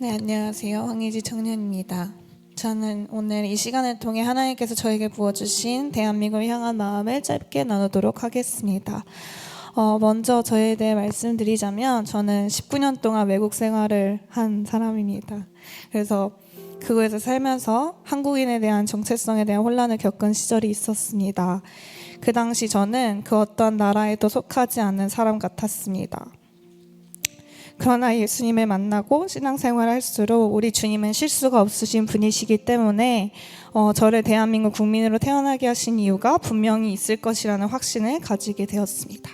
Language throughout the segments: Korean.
네, 안녕하세요. 황희지 청년입니다. 저는 오늘 이 시간을 통해 하나님께서 저에게 부어주신 대한민국을 향한 마음을 짧게 나누도록 하겠습니다. 먼저 저에 대해 말씀드리자면 저는 19년 동안 외국 생활을 한 사람입니다. 그래서 그곳에서 살면서 한국인에 대한 정체성에 대한 혼란을 겪은 시절이 있었습니다. 그 당시 저는 그 어떤 나라에도 속하지 않는 사람 같았습니다. 그러나 예수님을 만나고 신앙생활을 할수록 우리 주님은 실수가 없으신 분이시기 때문에 저를 대한민국 국민으로 태어나게 하신 이유가 분명히 있을 것이라는 확신을 가지게 되었습니다.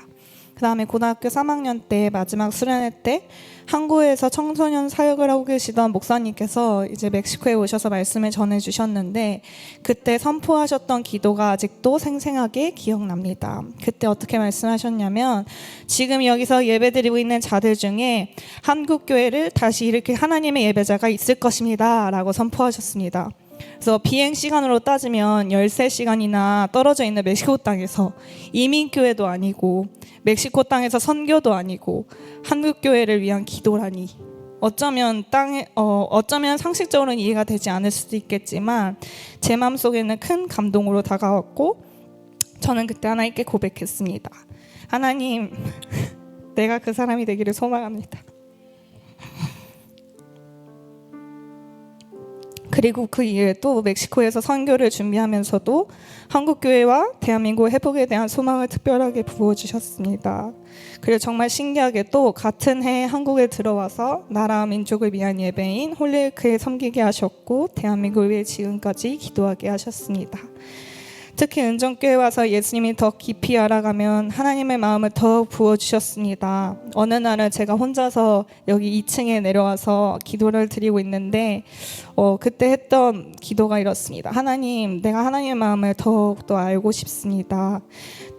그 다음에 고등학교 3학년 때 마지막 수련회 때 한국에서 청소년 사역을 하고 계시던 목사님께서 이제 멕시코에 오셔서 말씀을 전해주셨는데 그때 선포하셨던 기도가 아직도 생생하게 기억납니다. 그때 어떻게 말씀하셨냐면 지금 여기서 예배드리고 있는 자들 중에 한국교회를 다시 일으킬 하나님의 예배자가 있을 것입니다 라고 선포하셨습니다. 그래서 비행시간으로 따지면 13시간이나 떨어져 있는 멕시코 땅에서 이민교회도 아니고 멕시코 땅에서 선교도 아니고 한국교회를 위한 기도라니 어쩌면 상식적으로는 이해가 되지 않을 수도 있겠지만 제 마음속에는 큰 감동으로 다가왔고 저는 그때 하나님께 고백했습니다. 하나님, 내가 그 사람이 되기를 소망합니다. 그리고 그 이후에도 멕시코에서 선교를 준비하면서도 한국교회와 대한민국 회복에 대한 소망을 특별하게 부어주셨습니다. 그리고 정말 신기하게도 같은 해에 한국에 들어와서 나라와 민족을 위한 예배인 홀리웨이크에 섬기게 하셨고 대한민국을 위해 지금까지 기도하게 하셨습니다. 특히 은정교회 와서 예수님이 더 깊이 알아가면 하나님의 마음을 더 부어주셨습니다. 어느 날은 제가 혼자서 여기 2층에 내려와서 기도를 드리고 있는데 그때 했던 기도가 이렇습니다. 하나님, 내가 하나님의 마음을 더욱더 알고 싶습니다.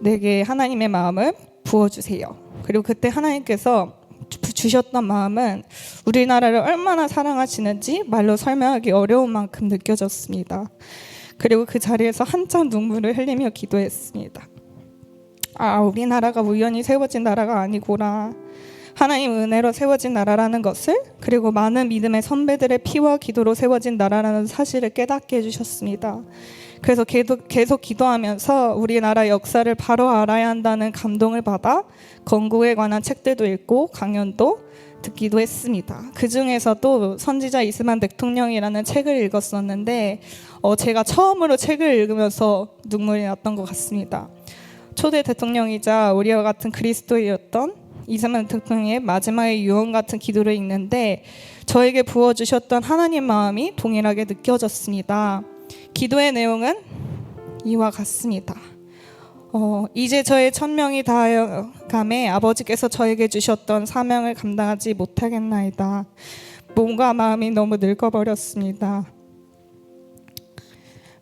내게 하나님의 마음을 부어주세요. 그리고 그때 하나님께서 주셨던 마음은 우리나라를 얼마나 사랑하시는지 말로 설명하기 어려운 만큼 느껴졌습니다. 그리고 그 자리에서 한참 눈물을 흘리며 기도했습니다. 우리나라가 우연히 세워진 나라가 아니구나. 하나님 은혜로 세워진 나라라는 것을, 그리고 많은 믿음의 선배들의 피와 기도로 세워진 나라라는 사실을 깨닫게 해주셨습니다. 그래서 계속 기도하면서 우리나라 역사를 바로 알아야 한다는 감동을 받아 건국에 관한 책들도 읽고 강연도 듣기도 했습니다. 그 중에서도 선지자 이스만 대통령이라는 책을 읽었었는데 제가 처음으로 책을 읽으면서 눈물이 났던 것 같습니다. 초대 대통령이자 우리와 같은 그리스도인이었던 이스만 대통령의 마지막의 유언 같은 기도를 읽는데 저에게 부어주셨던 하나님 마음이 동일하게 느껴졌습니다. 기도의 내용은 이와 같습니다. 이제 저의 천명이 다하여감에 아버지께서 저에게 주셨던 사명을 감당하지 못하겠나이다. 몸과 마음이 너무 늙어버렸습니다.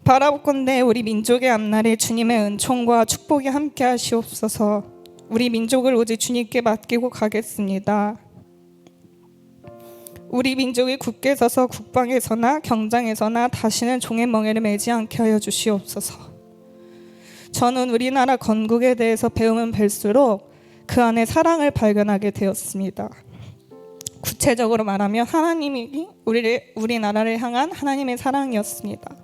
바라보건대 우리 민족의 앞날에 주님의 은총과 축복이 함께 하시옵소서. 우리 민족을 오직 주님께 맡기고 가겠습니다. 우리 민족이 굳게 서서 국방에서나 경장에서나 다시는 종의 멍에를 매지 않게 하여 주시옵소서. 저는 우리나라 건국에 대해서 배우면 뵐수록 그 안에 사랑을 발견하게 되었습니다. 구체적으로 말하면 하나님이 우리나라를 향한 하나님의 사랑이었습니다.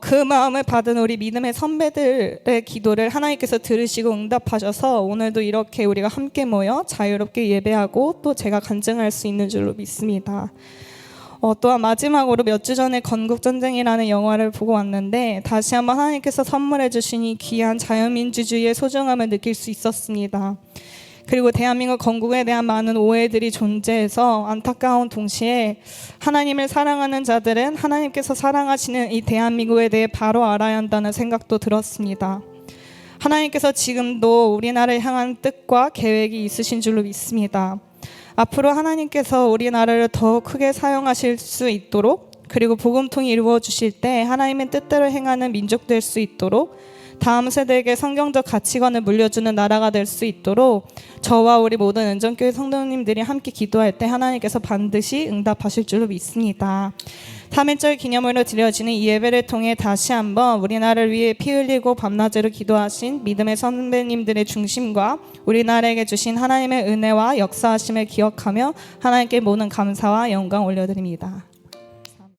그 마음을 받은 우리 믿음의 선배들의 기도를 하나님께서 들으시고 응답하셔서 오늘도 이렇게 우리가 함께 모여 자유롭게 예배하고 또 제가 간증할 수 있는 줄로 믿습니다. 또한 마지막으로 몇 주 전에 건국전쟁이라는 영화를 보고 왔는데 다시 한번 하나님께서 선물해 주신 이 귀한 자유민주주의의 소중함을 느낄 수 있었습니다. 그리고 대한민국 건국에 대한 많은 오해들이 존재해서 안타까운 동시에 하나님을 사랑하는 자들은 하나님께서 사랑하시는 이 대한민국에 대해 바로 알아야 한다는 생각도 들었습니다. 하나님께서 지금도 우리나라를 향한 뜻과 계획이 있으신 줄로 믿습니다. 앞으로 하나님께서 우리나라를 더 크게 사용하실 수 있도록 그리고 복음통이 이루어 주실 때 하나님의 뜻대로 행하는 민족 될 수 있도록 다음 세대에게 성경적 가치관을 물려주는 나라가 될 수 있도록 저와 우리 모든 은정교회 성도님들이 함께 기도할 때 하나님께서 반드시 응답하실 줄로 믿습니다. 3.1절 기념으로 드려지는 이 예배를 통해 다시 한번 우리나라를 위해 피 흘리고 밤낮으로 기도하신 믿음의 선배님들의 중심과 우리나라에게 주신 하나님의 은혜와 역사하심을 기억하며 하나님께 모든 감사와 영광 올려드립니다.